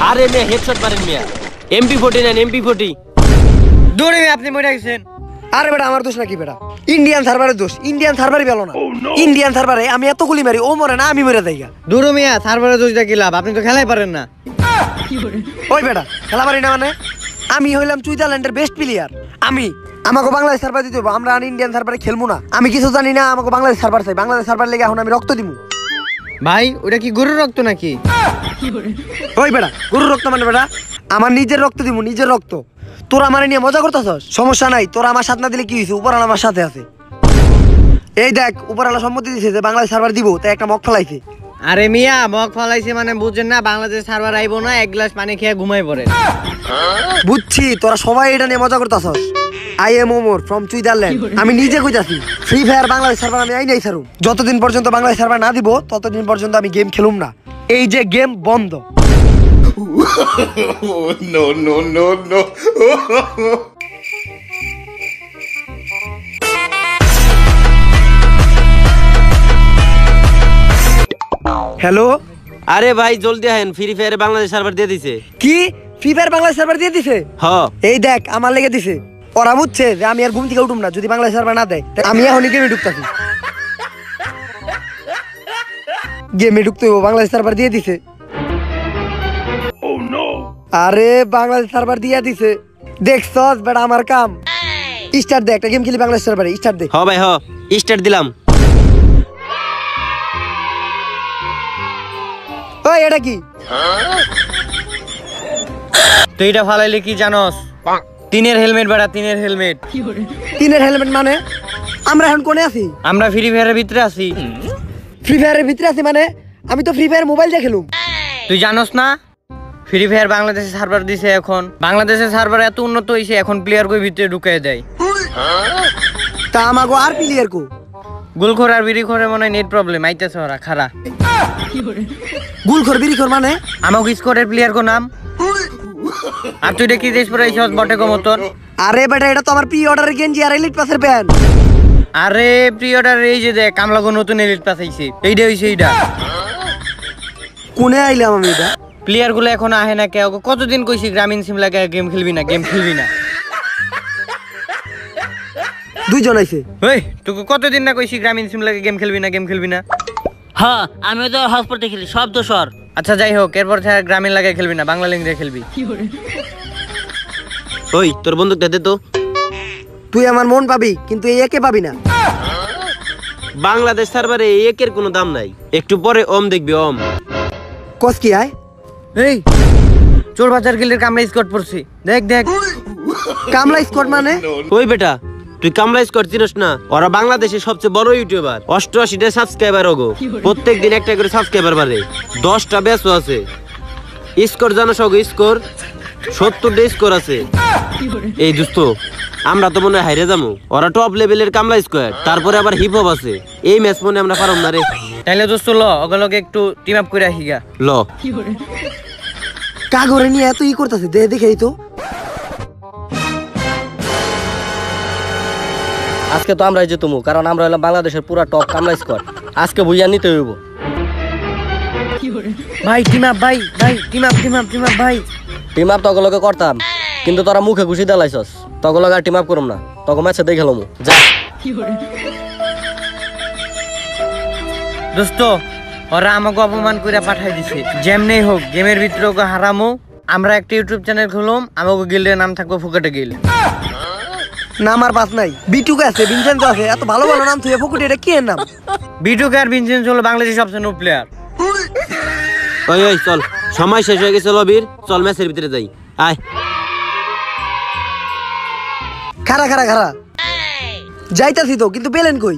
আরে মিয়া হেডশট মারেন মিয়া MP40 নেন MP40 দৌড়ে আপনি মরে গেছেন আরে বেটা আমার দোষ নাকি বেটা ইন্ডিয়ান সার্ভারের দোষ ইন্ডিয়ান সার্ভারই ভালো না ইন্ডিয়ান সার্ভারে আমি এত গুলি মারি ও মরে না আমি মরে যাই দৌড়ো মিয়া সার্ভারে দোষ দেখি লাভ আপনি তো খেলাই পারেন না ওই বেটা খেলা পারি না মানে আমি হইলাম সুইজারল্যান্ডের বেস্ট প্লেয়ার আমি আমাকে বাংলাদেশ সার্ভার দিতে হবে আমরা ইন্ডিয়ান সার্ভারে খেলবো না আমি কিছু জানি না আমাকে বাংলাদেশ সার্ভার চাই বাংলাদেশ সার্ভার লেগে এখন আমি রক্ত দিব ভাই ওটা কি গরুর রক্ত নাকি ওই বেটা গরুর রক্ত মানে বেটা আমার নিজের রক্ত দিব নিজের রক্ত তোরা আমার নিয়ে মজা করতেছস সমস্যা নাই তোরা আমার সাথে না দিলে কি হয়েছে উপরওয়ালা আমার সাথে আছে এই দেখ উপরওয়ালা সম্মতি দিয়েছে যে বাংলাদেশ সার্ভার দিব তাই একটা মগ ফেলাইছে আরে মিয়া মগ ফলাইছে মানে বুঝছেন না বাংলাদেশ সার্ভার আইবো না এক গ্লাস পানি খেয়ে ঘুমাই পড়ে বুঝছি তোরা সবাই এটা নিয়ে মজা করতেছস I am Omar from Switzerland আমি নিজে কইতাছি ফ্রি ফায়ার বাংলাদেশ সার্ভার আমি আই নাই ছাড়ু যতদিন পর্যন্ত বাংলাদেশ সার্ভার না দিব ততদিন পর্যন্ত আমি গেম খেলুম না এই যে গেম বন্ধ No, no, no, no. Hello আরে ভাই জলদি আহেন ফ্রি ফায়ারে বাংলাদেশ সার্ভার দিয়ে দিছে কি ফ্রি ফায়ার বাংলাদেশ সার্ভার দিয়ে দিছে হ্যাঁ এই দেখ আমার লেগে দিছে ওরা বুঝছে যে আমি আর ঘুম থেকে উঠুম না যদি বাংলাদেশ সার্ভার না দেয় আমি এখনই গেমে ঢুকতাছি গেমে ঢুকতে হইব বাংলাদেশ সার্ভার দিয়ে দিছে আরে বাংলাদেশ সার্ভার দিয়ে দিছে দেখছস বেটা আমার কাম স্টার্ট দে একটা গেম খেলি বাংলাদেশ সার্ভারে স্টার্ট দে হ্যাঁ ভাই হ্যাঁ স্টার্ট দিলাম ওই এটা কি তুই এটা ফালাইলে কি জানোস তিনের হেলমেট বেটা তিনের হেলমেট তিনের হেলমেট মানে আমরা এখন কোনে আছি আমরা ফ্রি ফায়ারের ভিতরে আছি ফ্রি ফায়ারের ভিতরে আছি মানে আমি তো ফ্রি ফায়ার মোবাইল দিয়ে খেলুম তুই জানোস না ফ্রি ফায়ার বাংলাদেশের সার্ভার দিছে এখন বাংলাদেশের সার্ভার এত উন্নত হইছে এখন প্লেয়ার কই ভিতরে ঢুকায় দেয় তা আমাগো আর প্লেয়ার কো গুলখোর আর বিড়িখোরের মনে নেট প্রবলেম আইতেছে ওরা খারা গুলখোর বিড়িখোর মানে আমাকে স্কোরের প্লেয়ার কো নাম আর তুই দেখি দেশ পরে আইছস বটে কো মতন আরে বেটা এটা তো আমার প্রি অর্ডারের গেঞ্জি আর এলিট পাসের প্যান্ট আরে প্রি অর্ডার এই যে দেখ কামলাগো নতুন এলিট পাস আইছে এইটা হইছে এইটা কোনে আইলাম আমি এটা প্লেয়ার গুলো এখন আহে না কেউ কতদিন কইছি গ্রামীণ সিম লাগে গেম খেলবি না গেম খেলবি না দুইজন আইছে ওই তোকে কতদিন না কইছি গ্রামীণ সিম লাগে গেম খেলবি না গেম খেলবি না হ্যাঁ আমি তো হসপিটালে খেলি সব দোষর আচ্ছা যাই হোক এরপর থেকে গ্রামীণ লাগে খেলবি না বাংলা লিঙ্ক দিয়ে খেলবি ওই তোর বন্দুকটা দে তো তুই আমার মন পাবি কিন্তু এই একে পাবি না বাংলাদেশ সার্ভারে একের কোনো দাম নাই একটু পরে ওম দেখবি ওম কস কি আয় এই চোর বাজার গিলের কামরা স্কট পড়ছি দেখ দেখ কামলা স্কোয়াড মানে ওই বেটা তুই কামলা স্কোয়াড চিনস না ওরা বাংলাদেশের সবচেয়ে বড় ইউটিউবার 88টা সাবস্ক্রাইবার ওগো প্রত্যেকদিন একটা করে সাবস্ক্রাইবার বাড়ে 10টা ব্যাচও আছে স্কোর জানোস ওগো স্কোর 70টা স্কোর আছে এই দোস্ত আমরা তো মনে হয় হাইরে যাবো ওরা টপ লেভেলের কামলা স্কোয়াড তারপরে আবার হিপ হপ আছে এই ম্যাচ মনে আমরা পারম না রে তাইলে দোস্ত ল ওগুলোকে একটু টিম আপ করে আসিগা ল কাগরে নিয়ে এত ই করতেছে দে দেখেই তো আজকে তো আমরাই জিতমু কারণ আমরা হলাম বাংলাদেশের পুরা টপ কামলা স্কোয়াড আজকে বুঝিয়া নিতে হইব ভাই টিম আপ ভাই ভাই team up team up team up ভাই টিম আপ তগলকে করতাম কিন্তু তোরা মুখে খুশি দেলাইছস তগলকে আর টিম আপ করুম না তখন ম্যাচে দেখে খেলমু যা দোস্ত ওরা আমাকে অপমান করে পাঠাই দিছে যেমনি হোক গেমের ভিতরে ওকে হারামো আমরা একটা ইউটিউব চ্যানেল খুললাম আমাকে গিল্ডের নাম থাকবো ফুকাটে গিল্ড নাম আর পাস নাই বিটুকে আছে ভিনসেন্টো আছে এত ভালো ভালো নাম তুই ফুকুটি এটা কি এর নাম বিটুকে আর ভিনসেন্ট হলো বাংলাদেশের সবচেয়ে নো প্লেয়ার ওই ওই চল সময় শেষ হয়ে গেছে লবির চল ম্যাচের ভিতরে যাই আয় খারা খারা খারা যাইতাছি তো কিন্তু পেলেন কই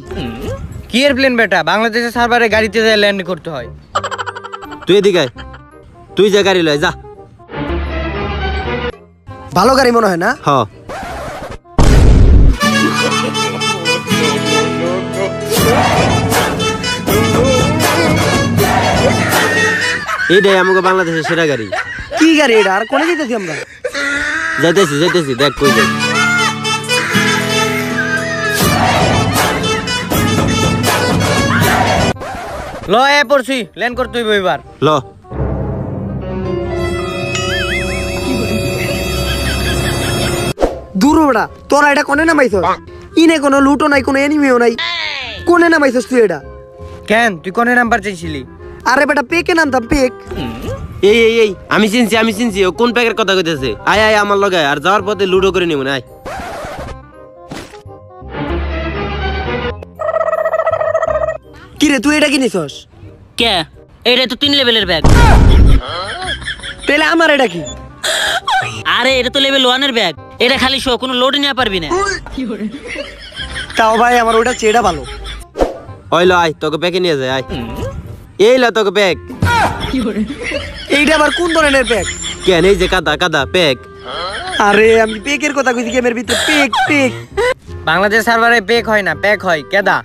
কি এর প্লেন বেটা বাংলাদেশের সার্ভারে গাড়িতে যায় ল্যান্ড করতে হয় তুই এদিকে আয় তুই যা গাড়ি লয় যা ভালো গাড়ি মনে হয় না হ্যাঁ এইটাই আমাকে বাংলাদেশের সেরা গাড়ি কি গাড়ি এটা আর কোনে যেতেছি আমরা যাইতেছি যাইতেছি দেখ কই যাই ল এ পড়ছি ল্যান্ড করতে হইব এবার ল দূর বেটা, তোরা এটা কোনে নামাইছস? ইনে কোনো লুটো নাই, কোনো এনিমিও নাই, কোনে নামাইছস তুই এটা? কেন তুই কোনে নাম্বার চাইছিলি? আরে বেটা পেকে নামতাম, পেক। এই আমি চিনছি ও কোন প্যাকের কথা কইতেছে। আয় আয় আমার লগে আর যাওয়ার পথে লুডো করে নিব না। আয় কি রে তুই এটা কিনিছস? কে? এটা তো 3 লেভেলের ব্যাগ। তাহলে আমার এটা কি? আরে এটা তো লেভেল 1 এর ব্যাগ। এটা খালি শো, কোনো লোড নিয়ে পারবি না। তাও ভাই আমার ওটা চেয়েটা ভালো। ওইলো আয় তোকে প্যাকে নিয়ে যায়। আয় এই লা তোকে প্যাক। এইটা আবার কোন ধরনের প্যাক? কেন এই যে কাদা প্যাক। আরে আমি পেকের কথা কইছি, গেমের ভিতরে পেক পেক। বাংলাদেশ সার্ভারে পেক হয় না, প্যাক হয়। কেদা?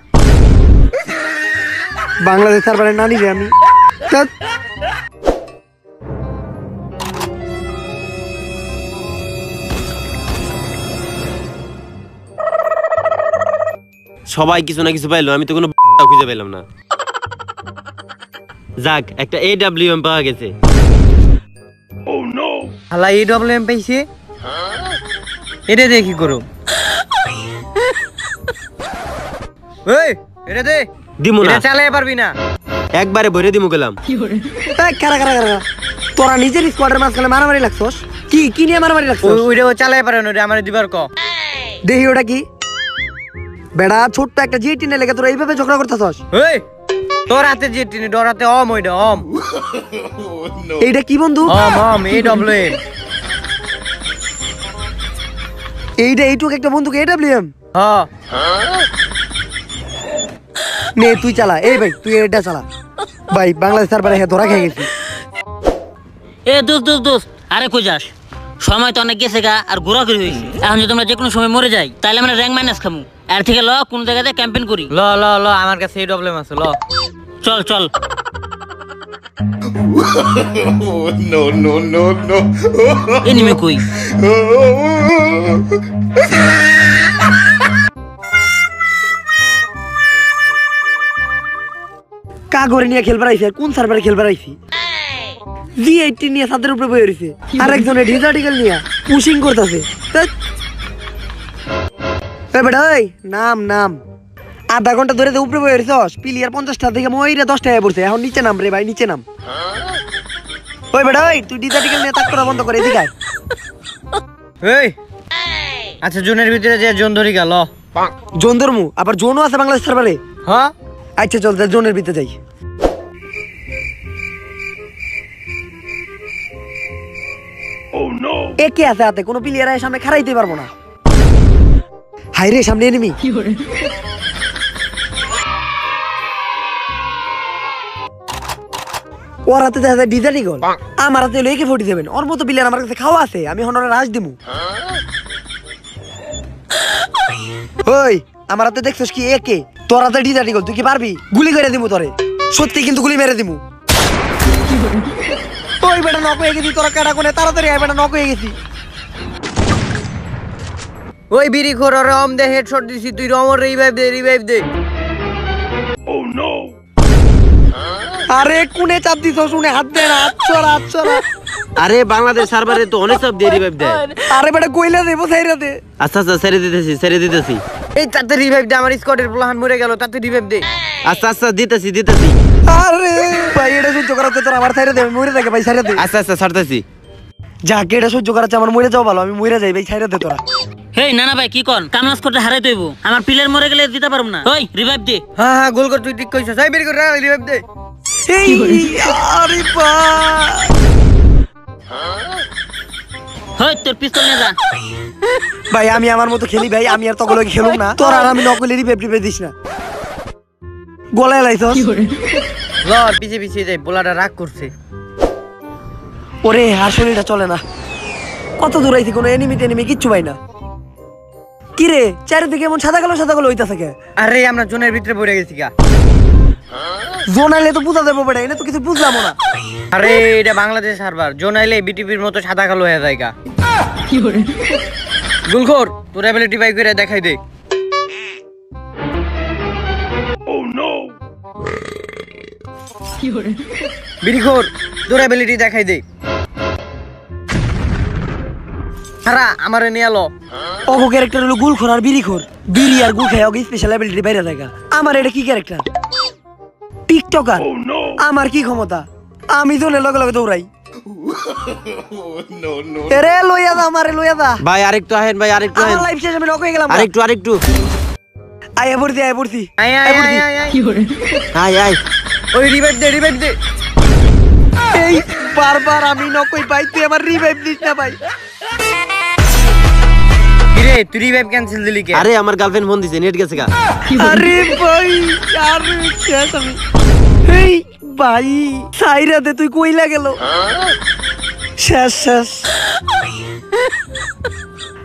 বাংলাদেশ সার্ভারে না নিলে আমি ধ্যাৎ। সবাই কিছু না কিছু পাইলো, আমি তো কোনো খুঁজে পেলাম না। যাক একটা AWM পাওয়া গেছে। হালা AWM পাইছে, এটা দিয়ে কি করো? ওই এটা দে। দিমু না, এটা চালাতে পারবি না। একবারে ভরে দিমু গেলাম। এই কারা কারা কারা তোরা নিজের স্কোয়াডের মাঝখানে মারামারি লাগছস? কি নিয়ে মারামারি লাগছস? ওইটা ও চালাতে পারে না, ওটা আমার দিবার ক। দেখি ওটা কি? বেড়া ছোট্ট একটা জিটি নে লেগে তোরা এইভাবে ঝগড়া করতেছস? ওই তোর হাতে যে টিনি, ডর হাতে অম, ওইটা অম। এইটা কি বন্ধু? অম AWM। এইটা এইটুক একটা বন্ধুকে AWM? হ্যাঁ নে তুই চালা। এই ভাই তুই এটা চালা। ভাই বাংলাদেশ সার্ভারে ধরা খেয়ে গেছি। এ দোস্ত আরে কই যাস? সময় তো অনেক গেছে গা, আর ঘোরাঘুরি হয়েছে। এখন যদি আমরা যে কোনো সময় মরে যাই তাহলে আমরা র্যাঙ্ক মাইনাস খামু। এর থেকে কোন জায়গাতে ক্যাম্পেইন করি। ল আমার কাছে AWM আছে, ল। চল Oh, no. এনিমে কই? কাগরে নিয়ে খেলবার আইছি, আর কোন সার্ভারে খেলবার আইছি? G18 নিয়ে ছাদের উপরে বসে রইছে, আর একজনে ডিজার্টিক্যাল নিয়ে পুশিং করতেছে। এই বেটা ওই নাম আধা ঘন্টা ধরে উপরে বসে রইছস, প্লেয়ার 50টা থেকে মইরা 10 টাকা পড়ছে। এখন নিচে নাম রে ভাই, নিচে নাম। ওই বেটা ওই তুই ডিজার্টিক্যাল নিয়ে তাক করা বন্ধ করে এদিকে আয়। এই আচ্ছা জোনের ভিতরে যে জোন ধরি গেল। জোন ধর্মু আবার জোনও আছে বাংলাদেশ সার্ভারে? হ্যাঁ আচ্ছা চল জোনের ভিতরে যাই। একে আছে হাতে, কোনো প্লেয়ার সামনে খারাইতে পারবো না। হাই রে সামনে এনিমি। ওর হাতে দেখা যায় ডিজার্টিক্যাল, আমার হাতে হলো AK-47। ওর মতো প্লেয়ার আমার কাছে খাওয়া আছে, আমি হনরে রাজ দিমু। ওই আমার হাতে দেখছস কি AK? তোর হাতে ডিজার্টিক্যাল, তুই কি পারবি? গুলি করে দিমু তোরে, সত্যি কিন্তু গুলি মেরে দিমু। ওই বেটা নক হয়ে গেছি, তোরা কাটা কোনে তাড়াতাড়ি আয়, বেটা নক হয়ে গেছি। ওই বিড়ি খোর রম দে, হেডশট দিছি, তুই রমর রিভাইভ দে। আরে কোনে চাপ দিছ? শুনে হাত দে না, হাত ছড়া। আরে বাংলাদেশ সার্ভারে তো অনেক সব দিয়ে রিভাইভ দেয়। আরে বেটা কইলা দেবো সাইরা দে। আচ্ছা ছেড়ে দিতেছি। এই তাতে রিভাইভ দে, আমার স্কোয়াডের প্লান মরে গেল, তাতে রিভাইভ দে। আচ্ছা দিতেছি। আরে ভাই এটা সহ্য করাতে তোর আমার সাইরা দে, আমি মরে যাই ভাই, সাইরা দে। আচ্ছা ছাড়তেছি। যাকে এটা সহ্য করাচ্ছে আমার মরে যাও ভালো, আমি মরে যাই ভাই, সাইরা দে তোরা। হেই না ভাই কি কন? কামলাস করতে হারাই তৈব, আমার প্লেয়ার মরে গেলে দিতে পারবো না। ওই রিভাইভ দে। হ্যাঁ গোল কর, তুই ঠিক কইছস। এই বিড়ি খোর রিভাইভ দে। এই আরে ভাই হই তোর পিস্তল নিয়ে যা। ভাই আমি আমার মতো খেলি ভাই, আমি আর তকলকে খেলুম না। তোর আর আমি নকলে রিভাইভ দিস না, গলায় লাইছস। ল পিছে যাই, পোলাটা রাগ করছে। ওরে আর শরীরটা চলে না, কত দূর আইছি, কোনো এনিমি কিচ্ছু পাই না। কি রে চারিদিকে এমন সাদা কালো হইতাছে কে? আরে আমরা জোনের ভিতরে পড়ে গেছি গা। জোন আইলে তো বুঝা দেবো বেটা, এটা তো কিছু বুঝলাম না। আরে এটা বাংলাদেশ সার্ভার, জোন আইলে বিটিপির মতো সাদা কালো হয়ে যায় গা। গুলখোর তোর অ্যাবিলিটি বাই করে দেখাই দে। বিড়িখোর তোর অ্যাবিলিটি দেখাই দে। হারা আমারে নিয়ে এলো। অগো ক্যারেক্টার হলো গুলখোর আর বিড়িখোর। বিড়ি আর গুল খায় অগো স্পেশাল অ্যাবিলিটি বাইরে থাকা। আমার এটা কি ক্যারেক্টার? টিকটকার। আমার কি ক্ষমতা? আমি তো লগে লগে দৌড়াই। এরে লইয়া দা, আমারে লইয়া দা। ভাই আরেকটু আহেন, ভাই আরেকটু আহেন। আমার লাইফ শেষ, আমি নক হয়ে গেলাম। আরেকটু আয়া পড়ছি, আয়া পড়ছি। আয় আয় আয় আয় আয়। আয় ওই রিভাইভ দে। এই বারবার আমি নক হই ভাই, তুই আমার রিভাইভ দিস না ভাই। কিরে তুই রিভাইভ ক্যান্সেল দিলি কে? আরে আমার গার্লফ্রেন্ড ফোন দিছে, নেট গেছে গা। আরে ভাই আরে শেষ আমি। এই ভাই সাইরাতে তুই কইলা গেল। শেষ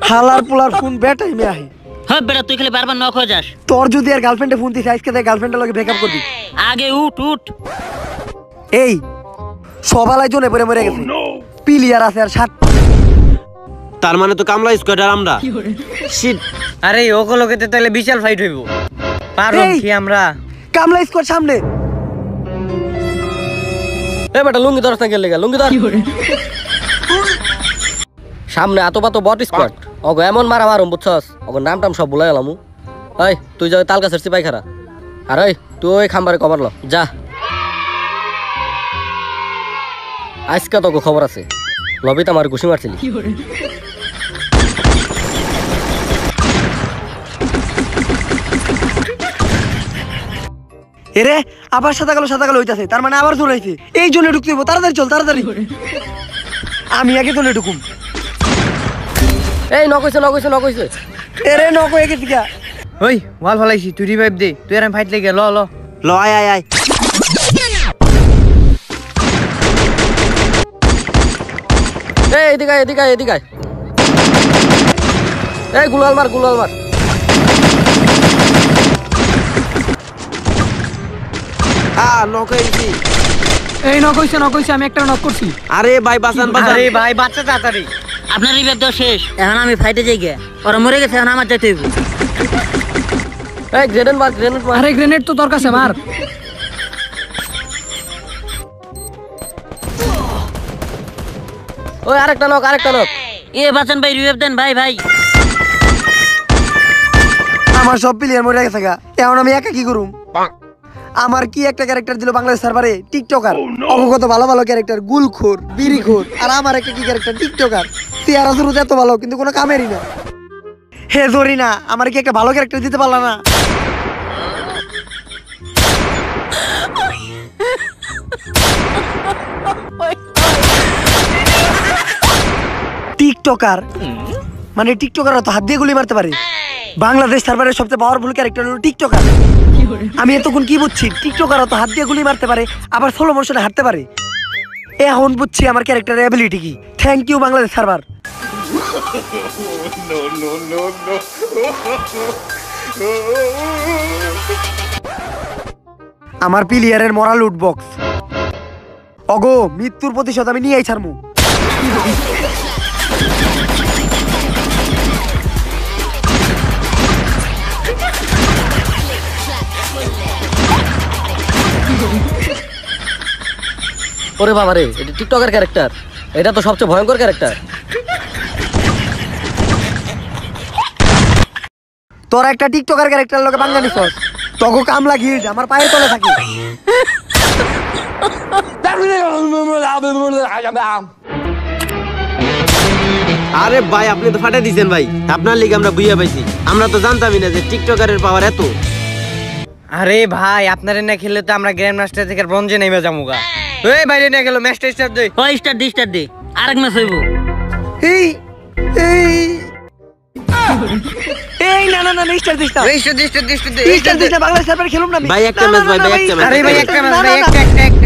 হালার পোলার ফোন বেটাই মে আহে। হ্যাঁ বেটা তুই খালি বারবার নক হয়ে যাস। তোর যদি আর গার্লফ্রেন্ডে ফোন দিস আজকে তাই গার্লফ্রেন্ডের লগে ব্রেকআপ করবি। আগে উঠ। এই সবালাই জনে পড়ে মরে গেছে। পিলিয়ার আছে আর 60। তার মানে তো কামলা স্কোয়াড আর আমরা। শিট। আরে ওগুলোকে তো তাহলে বিশাল ফাইট হইব। পারব এই। কি আমরা? কামলা স্কোয়াড সামনে। এ বেটা লুঙ্গি ধরছ না গেলে লুঙ্গি ধর। সামনে এত বট স্কোয়াড। অগো এমন মারুম বুঝছস, অগো নাম টাম সব ভুলাই গেলাম। এই তুই যাও তাল গাছের সিপাই খারা। আর ওই তুই ওই খাম্বারে কভার ল যা। আজকে তোকে খবর আছে, লবিতে আমার ঘুষি মারছিলি। এরে আবার সাদা কালো হইতাছে, তার মানে আবার জোরাইছে। এই জন্য ঢুকতে হইব, তাড়াতাড়ি চল তাড়াতাড়ি। আমি আগে জন্য ঢুকুম। এই নক হইছে। এরে নক হয়ে গেছি গা। ওই ওয়াল ফলাইছি, তুই রিভাইভ দে। তুই আর আমি ফাইট লেগে ল আয়। এই এদিকে আয়। এই গুলাল মার। নক হয়েছি। এই নক হইছে, আমি একটা নক করছি। আরে ভাই বাঁচান। আরে ভাই বাচ্চা তাড়াতাড়ি। আপনার রিভাইভ দেওয়া শেষ, এখন আমি ফাইটে যাই গে। ওরা মরে গেছে, এখন আমার যাইতে হইব। এই গ্রেনেড মার। আরে গ্রেনেড তো তোর কাছে মার। ওই আরেকটা নক। এ বাঁচান ভাই, রিভাইভ দেন ভাই। আমার সব প্লেয়ার মরে গেছে গা, এখন আমি একা কি করুম? আমার কি একটা ক্যারেক্টার দিল বাংলাদেশ সার্ভারে, টিকটকার। অবগত ভালো ক্যারেক্টার, গুলখোর, বিড়িখোর, আর আমার একটা কি ক্যারেক্টার, টিকটকার। চেহারা শুরু এত ভালো কিন্তু কোনো কামেরই না। হে জরিনা, আমার কি একটা ভালো ক্যারেক্টার দিতে পারলা না? টিকটকার মানে টিকটকার তো হাত দিয়ে গুলি মারতে পারে। বাংলাদেশ সার্ভারের সবচেয়ে পাওয়ারফুল ক্যারেক্টার হলো টিকটকার। আমি এতক্ষণ কি বুঝছি, টিকটকার তো হাত দিয়ে গুলি মারতে পারে, আবার স্লো মোশনে হাঁটতে পারে। এখন বুঝছি আমার ক্যারেক্টারের অ্যাবিলিটি কি। Thank you Bangladesh server. No. আমার প্লেয়ারের মরা লুট বক্স। অগো মৃত্যুর প্রতিশোধ আমি নিয়েই ছাড়মু। ওরে বাবা রে, এটা টিকটকের ক্যারেক্টার। এটা তো সবচেয়ে ভয়ঙ্কর ক্যারেক্টার। তোরা একটা টিকটকার ক্যারেক্টার লোকে বাঙালি সস, তগো কামলা গিল্ড আমার পায়ের তলে থাকে। আরে ভাই আপনি তো ফাটাই দিয়েছেন ভাই, আপনার লিগে আমরা বুঝিয়া পাইছি। আমরা তো জানতামই না যে টিকটকারের পাওয়ার এত। আরে ভাই আপনারে না খেললে তো আমরা গ্র্যান্ড মাস্টার থেকে ব্রোঞ্জে নেমে যামুগা। এই বাইরে না গেল ম্যাচটা স্টার্ট দে। ওই স্টার্ট দে, আরেক ম্যাচ হইব। এই এই এই না স্টার দিস না। স্টার দিস না, বাংলাদেশ সার্ভারে খেলুম না আমি। ভাই একটা ম্যাচ ভাই, একটা ম্যাচ। আরে ভাই একটা ম্যাচ ভাই, একটা।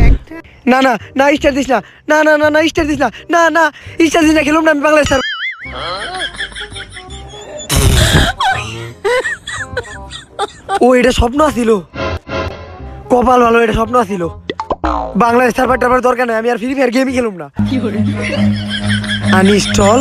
না স্টার দিস না। না স্টার দিস না। না স্টার দিস না, খেলুম না আমি বাংলাদেশ সার্ভার। ও এটা স্বপ্ন আছিল, কপাল ভালো, এটা স্বপ্ন আছিল। বাংলাদেশ সার্ভার দরকার নাই, আমি আর ফ্রি ফায়ার গেমই খেলুম না। আনইনস্টল।